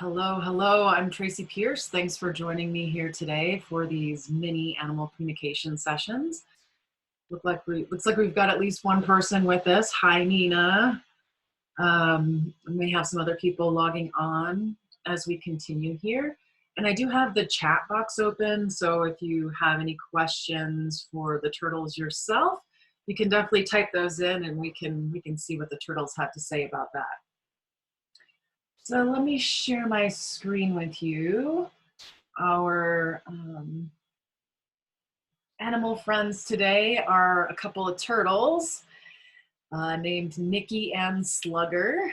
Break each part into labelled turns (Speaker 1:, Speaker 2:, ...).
Speaker 1: Hello, hello. I'm Tracy Pierce. Thanks for joining me here today for these mini animal communication sessions. Looks like we've got at least one person with us. Hi, Nina. We may have some other people logging on as we continue here. And I do have the chat box open, so if you have any questions for the turtles yourself, you can definitely type those in, and we can see what the turtles have to say about that. So let me share my screen with you. Our animal friends today are a couple of turtles named Nicky and Slugger.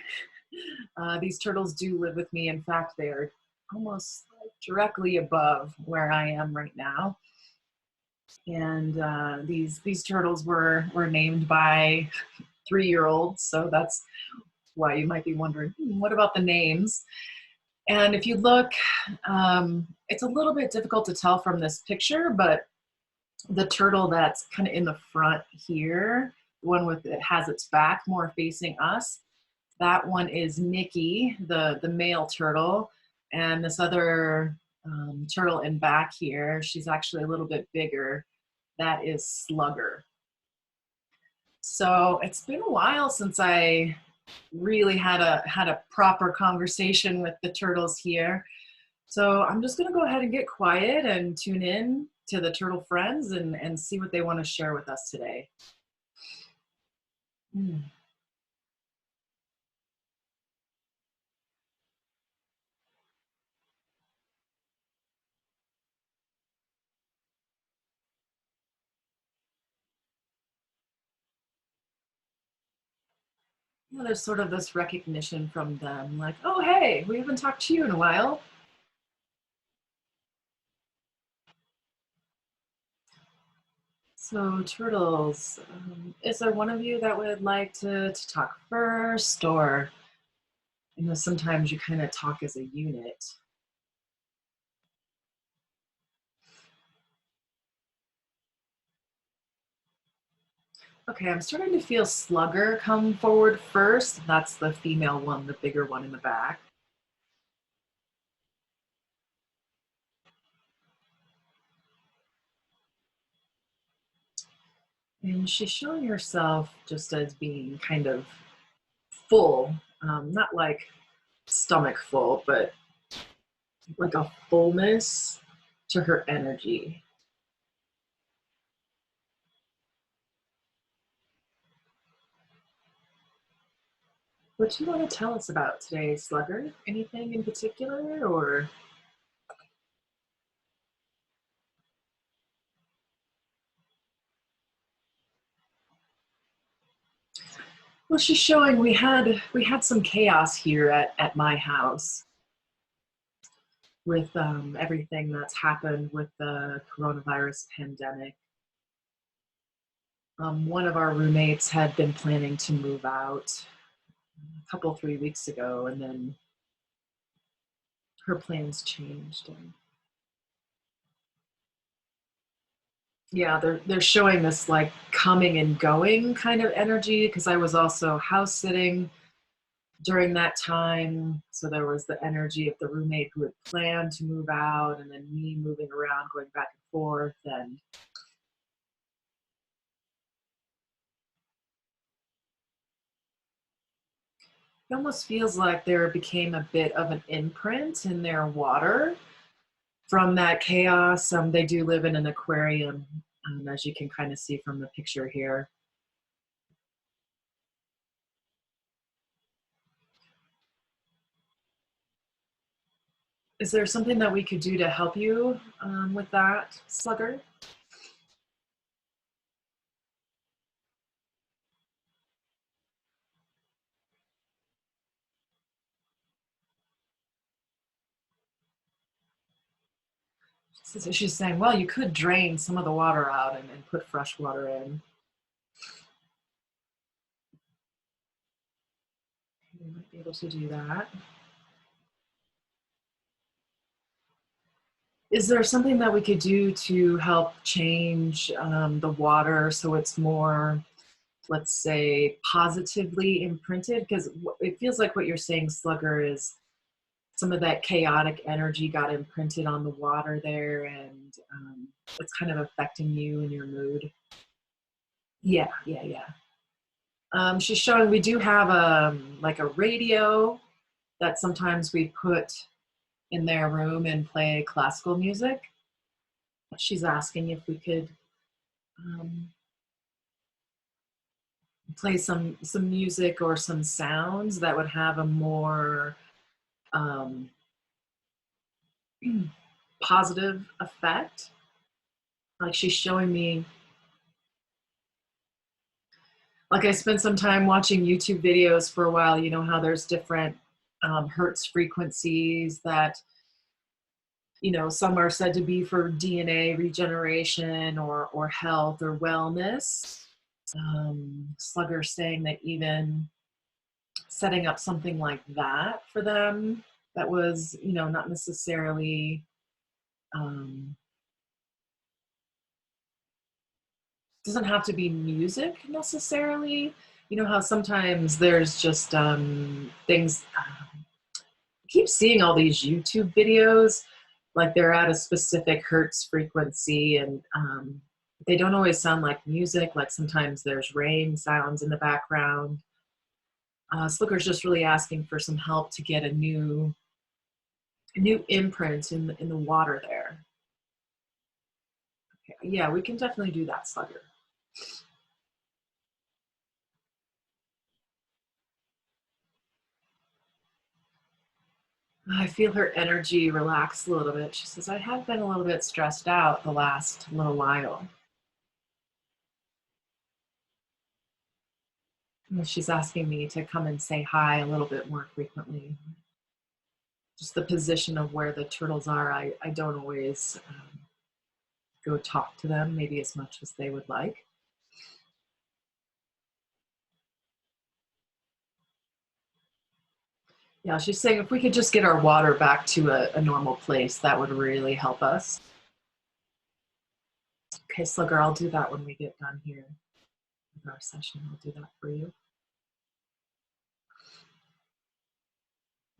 Speaker 1: These turtles do live with me. In fact, they are almost directly above where I am right now. And these turtles were named by 3-year-olds, so that's why you might be wondering, what about the names? And if you look, it's a little bit difficult to tell from this picture, but the turtle that's kind of in the front here, the one with it has its back more facing us, that one is Nicky, the male turtle. And this other turtle in back here, she's actually a little bit bigger. That is Slugger. So it's been a while since I really had a proper conversation with the turtles here. So I'm just going to go ahead and get quiet and tune in to the turtle friends and see what they want to share with us today. You know, there's sort of this recognition from them, like, oh, hey, we haven't talked to you in a while. So turtles, is there one of you that would like to talk first? Or, you know, sometimes you kind of talk as a unit. Okay, I'm starting to feel Slugger come forward first. That's the female one, the bigger one in the back. And she's showing herself just as being kind of full, not like stomach full, but like a fullness to her energy. What do you want to tell us about today, Slugger? Anything in particular, or? Well, she's showing we had some chaos here at my house with everything that's happened with the coronavirus pandemic. One of our roommates had been planning to move out a couple, 3 weeks ago, and then her plans changed. And yeah, they're showing this like coming and going kind of energy, because I was also house sitting during that time. So there was the energy of the roommate who had planned to move out, and then me moving around, going back and forth. And it almost feels like there became a bit of an imprint in their water from that chaos. They do live in an aquarium, as you can kind of see from the picture here. Is there something that we could do to help you with that, Slugger? So she's saying, well, you could drain some of the water out and put fresh water in. You might be able to do that. Is there something that we could do to help change the water so it's more, let's say, positively imprinted? Because it feels like what you're saying, Slugger, is some of that chaotic energy got imprinted on the water there, and it's kind of affecting you and your mood. Yeah, yeah, yeah. She's showing we do have like a radio that sometimes we put in their room and play classical music. She's asking if we could um, play some music or some sounds that would have a more um, positive effect. Like she's showing me, like I spent some time watching YouTube videos for a while. You know how there's different hertz frequencies that, you know, some are said to be for DNA regeneration or health or wellness. Slugger saying that even setting up something like that for them that was, you know, not necessarily um, doesn't have to be music necessarily. You know how sometimes there's just things. I keep seeing all these YouTube videos, like they're at a specific hertz frequency, and they don't always sound like music. Like sometimes there's rain sounds in the background. Slooker's just really asking for some help to get a new imprint in the water there. Okay. Yeah, we can definitely do that, Slugger. I feel her energy relax a little bit. She says, I have been a little bit stressed out the last little while. And she's asking me to come and say hi a little bit more frequently. Just the position of where the turtles are, I don't always go talk to them maybe as much as they would like. Yeah, she's saying if we could just get our water back to a normal place, that would really help us. Okay, Slugger, I'll do that when we get done here with our session. I'll do that for you.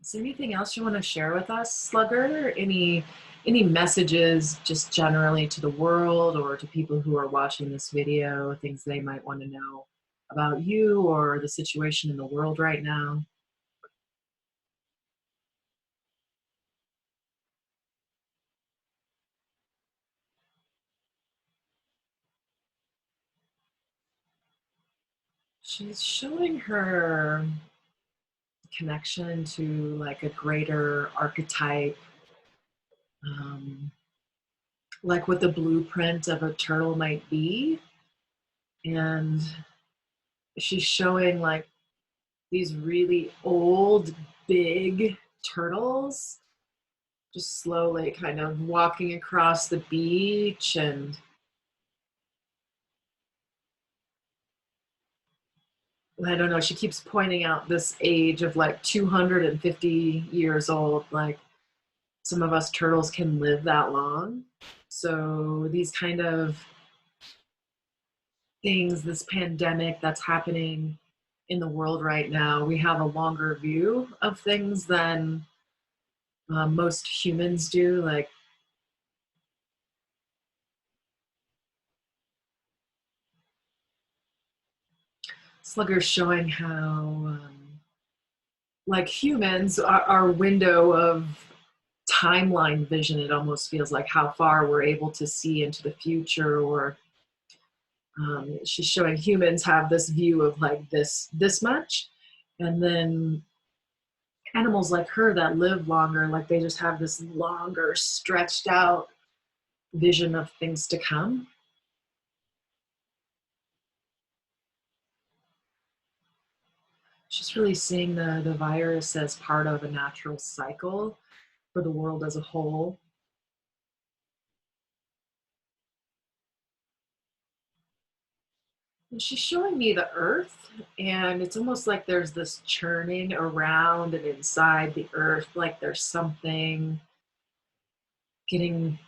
Speaker 1: Is there anything else you want to share with us, Slugger? Any messages just generally to the world or to people who are watching this video, things they might want to know about you or the situation in the world right now? She's showing her connection to like a greater archetype, um, like what the blueprint of a turtle might be. And she's showing like these really old, big turtles just slowly kind of walking across the beach. And I don't know, she keeps pointing out this age of like 250 years old. Like some of us turtles can live that long. So these kind of things, this pandemic that's happening in the world right now, we have a longer view of things than most humans do. Like Slugger's showing how, like humans, our window of timeline vision, it almost feels like how far we're able to see into the future, or she's showing humans have this view of like this much, and then animals like her that live longer, like they just have this longer stretched out vision of things to come. She's really seeing the virus as part of a natural cycle for the world as a whole. And she's showing me the earth, and it's almost like there's this churning around and inside the earth, like there's something getting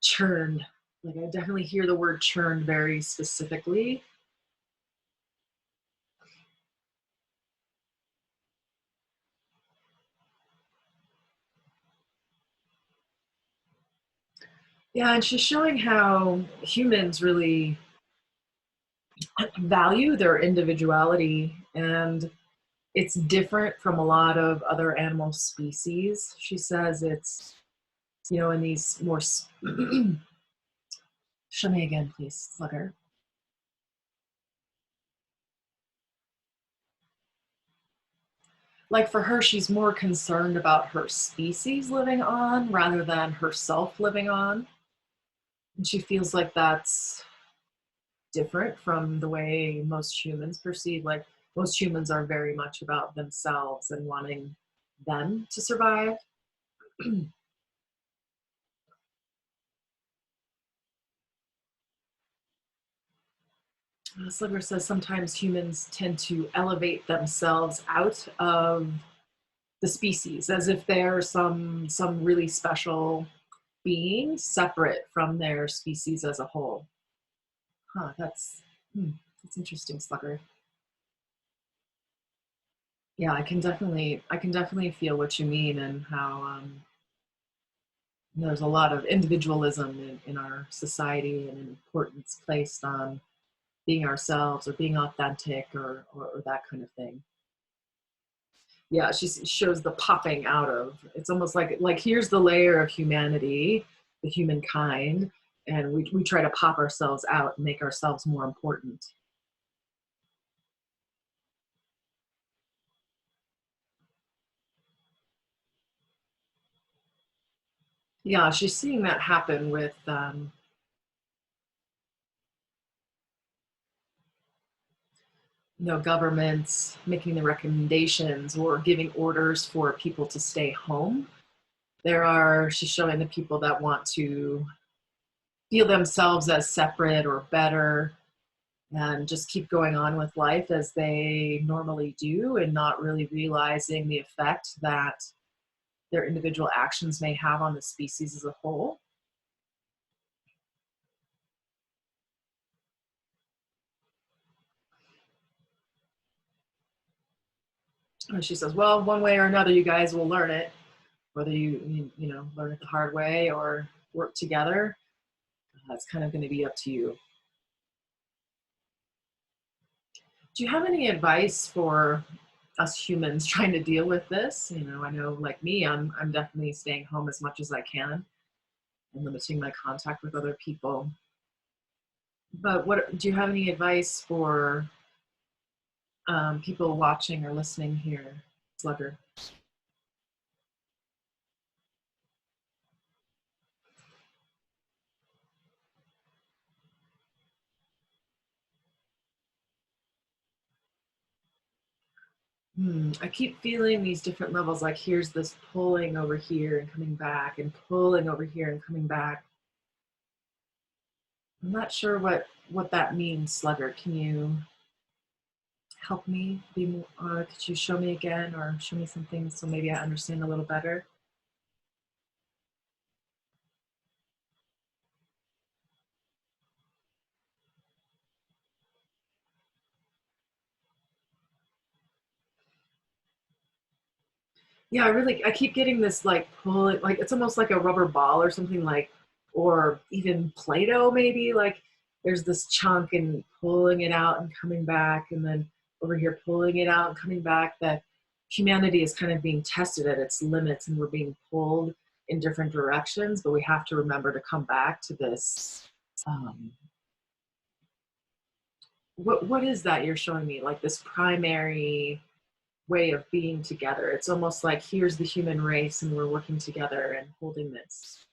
Speaker 1: churned. Like I definitely hear the word churned very specifically. Yeah, and she's showing how humans really value their individuality, and it's different from a lot of other animal species. She says it's, in these more, show me again, please, Slugger. Like for her, she's more concerned about her species living on rather than herself living on. And she feels like that's different from the way most humans perceive. Like most humans are very much about themselves and wanting them to survive. Slugger says sometimes humans tend to elevate themselves out of the species as if they're some really special being separate from their species as a whole. Huh, that's interesting, Slugger. Yeah, I can definitely feel what you mean, and how there's a lot of individualism in our society, and an importance placed on being ourselves or being authentic, or that kind of thing. Yeah, she shows the popping out of. It's almost like here's the layer of humanity, the humankind, and we try to pop ourselves out and make ourselves more important. Yeah, she's seeing that happen with governments making the recommendations or giving orders for people to stay home. She's showing the people that want to feel themselves as separate or better and just keep going on with life as they normally do, and not really realizing the effect that their individual actions may have on the species as a whole. And she says, well, one way or another, you guys will learn it, whether you learn it the hard way or work together. It's kind of going to be up to you. Do you have any advice for us humans trying to deal with this? I know, like me, I'm definitely staying home as much as I can and limiting my contact with other people. But what do you have any advice for people watching or listening here, Slugger? I keep feeling these different levels. Like here's this pulling over here and coming back, and pulling over here and coming back. I'm not sure what that means, Slugger. Can you help me be more, could you show me again or show me something so maybe I understand a little better? Yeah, I keep getting this like pull, like it's almost like a rubber ball or something, like, or even Play-Doh maybe, like there's this chunk and pulling it out and coming back, and then over here pulling it out and coming back, that humanity is kind of being tested at its limits and we're being pulled in different directions, but we have to remember to come back to this. What is that you're showing me? Like this primary way of being together. It's almost like here's the human race and we're working together and holding this.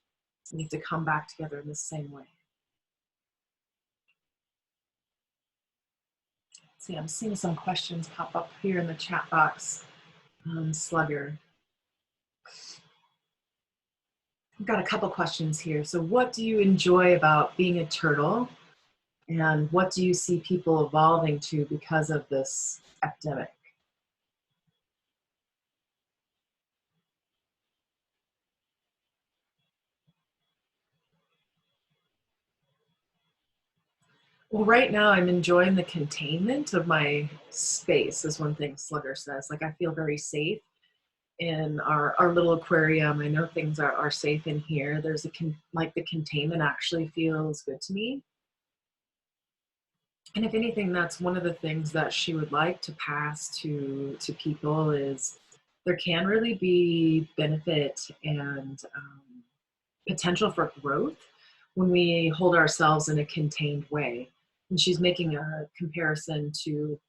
Speaker 1: We need to come back together in the same way. See, I'm seeing some questions pop up here in the chat box. Slugger. I've got a couple questions here. So what do you enjoy about being a turtle? And what do you see people evolving to because of this epidemic? Well, right now I'm enjoying the containment of my space, is one thing Slugger says. Like I feel very safe in our little aquarium. I know things are safe in here. There's like the containment actually feels good to me. And if anything, that's one of the things that she would like to pass to people is there can really be benefit and potential for growth when we hold ourselves in a contained way. And she's making a comparison to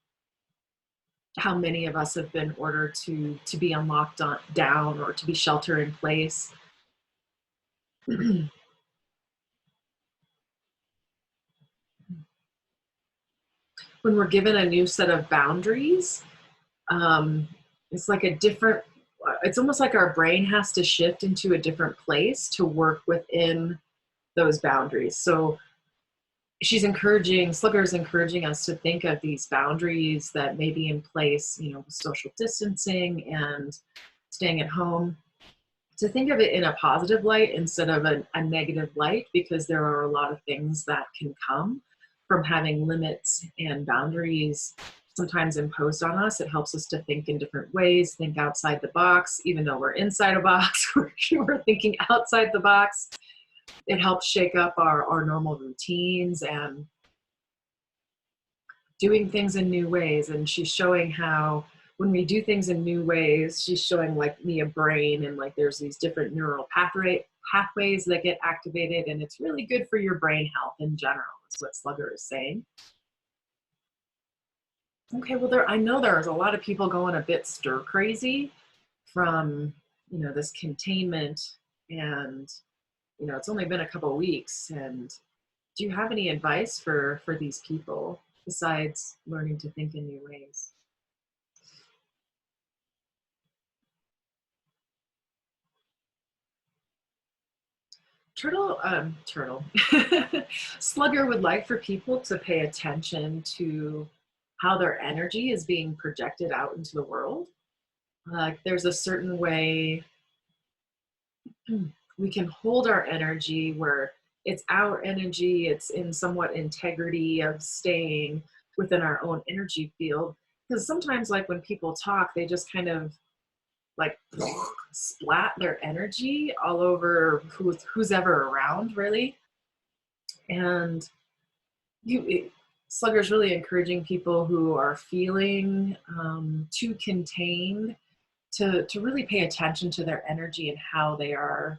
Speaker 1: how many of us have been ordered to be unlocked down or to be shelter in place. When we're given a new set of boundaries, it's like a different, it's almost like our brain has to shift into a different place to work within those boundaries. So Slugger's encouraging us to think of these boundaries that may be in place, social distancing and staying at home, to think of it in a positive light instead of a negative light, because there are a lot of things that can come from having limits and boundaries sometimes imposed on us. It helps us to think in different ways, think outside the box. Even though we're inside a box, we're thinking outside the box. It helps shake up our normal routines and doing things in new ways. And she's showing how when we do things in new ways, she's showing like me a brain, and like there's these different neural pathways that get activated, and it's really good for your brain health in general, is what Slugger is saying. Okay, well, I know there's a lot of people going a bit stir crazy from, this containment, and, it's only been a couple of weeks. And do you have any advice for these people besides learning to think in new ways? Turtle. Slugger would like for people to pay attention to how their energy is being projected out into the world. There's a certain way we can hold our energy where it's our energy, it's in somewhat integrity of staying within our own energy field. Because sometimes, like when people talk, they just kind of like splat their energy all over who's ever around, really. And Slugger's really encouraging people who are feeling too contained to really pay attention to their energy and how they are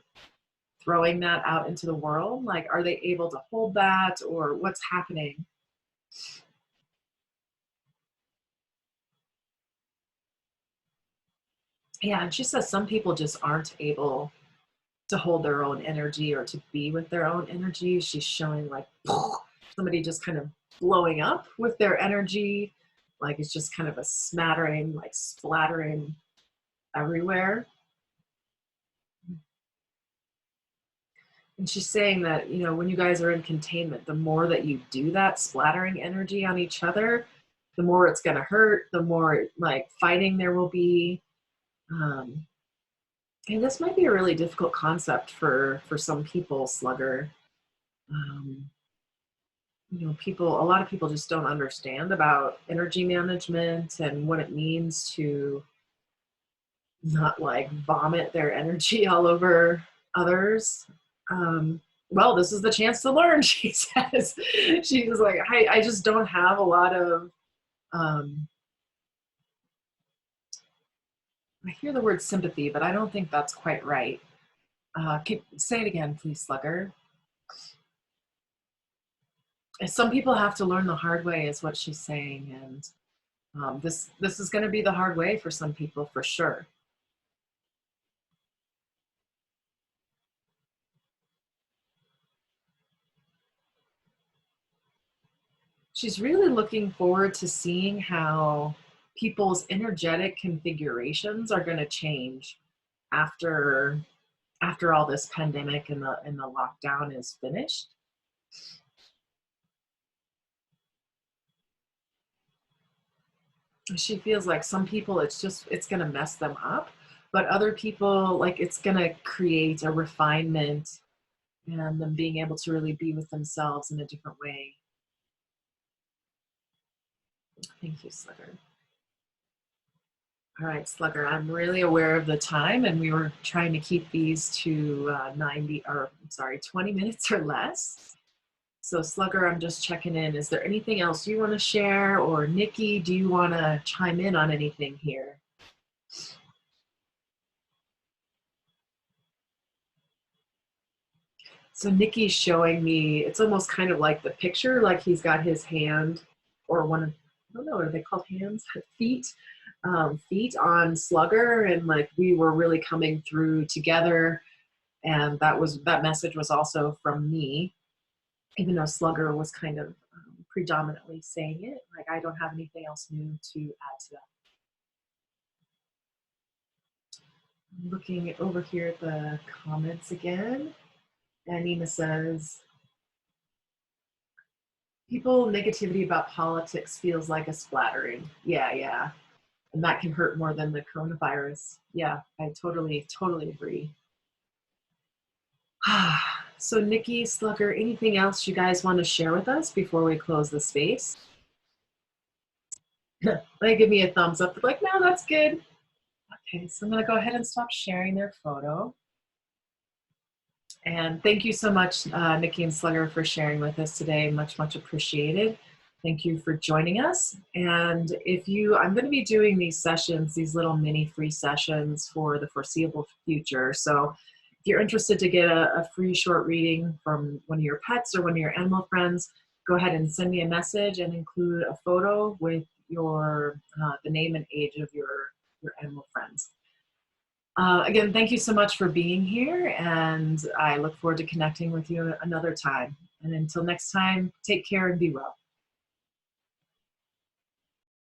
Speaker 1: throwing that out into the world. Like, are they able to hold that, or what's happening? Yeah, and she says some people just aren't able to hold their own energy or to be with their own energy. She's showing like somebody just kind of blowing up with their energy. Like it's just kind of a smattering, like splattering everywhere. And she's saying that, when you guys are in containment, the more that you do that splattering energy on each other, the more it's going to hurt, the more like fighting there will be. And this might be a really difficult concept for some people, Slugger. Um, a lot of people just don't understand about energy management and what it means to not like vomit their energy all over others. Well, this is the chance to learn, she says. She was like, I just don't have a lot of, I hear the word sympathy, but I don't think that's quite right. Say it again, please, Slugger. Some people have to learn the hard way, is what she's saying. And this is going to be the hard way for some people, for sure. She's really looking forward to seeing how people's energetic configurations are going to change after all this pandemic and the lockdown is finished. She feels like some people it's going to mess them up, but other people, like, it's going to create a refinement and them being able to really be with themselves in a different way. Thank you, Slugger. All right, Slugger, I'm really aware of the time, and we were trying to keep these to 20 minutes or less. So Slugger, I'm just checking in. Is there anything else you want to share? Or Nikki, do you want to chime in on anything here? So Nikki's showing me, it's almost kind of like the picture, like he's got his hand or one of, I don't know, are they called hands? Feet, feet on Slugger. And like we were really coming through together. And that message was also from me, even though Slugger was kind of predominantly saying it. Like I don't have anything else new to add to that. I'm looking over here at the comments again. And Nina says, people negativity about politics feels like a splattering. Yeah, yeah. And that can hurt more than the coronavirus. Yeah, I totally agree. So Nikki, Slugger, anything else you guys want to share with us before we close the space? They give me a thumbs up. They're like, no, that's good. Okay, so I'm gonna go ahead and stop sharing their photo. And thank you so much, Nikki and Slugger, for sharing with us today. Much appreciated. Thank you for joining us. And I'm going to be doing these sessions, these little mini free sessions for the foreseeable future. So if you're interested to get a free short reading from one of your pets or one of your animal friends, go ahead and send me a message and include a photo with the name and age of your animal friends. Again, thank you so much for being here, and I look forward to connecting with you another time. And until next time, take care and be well.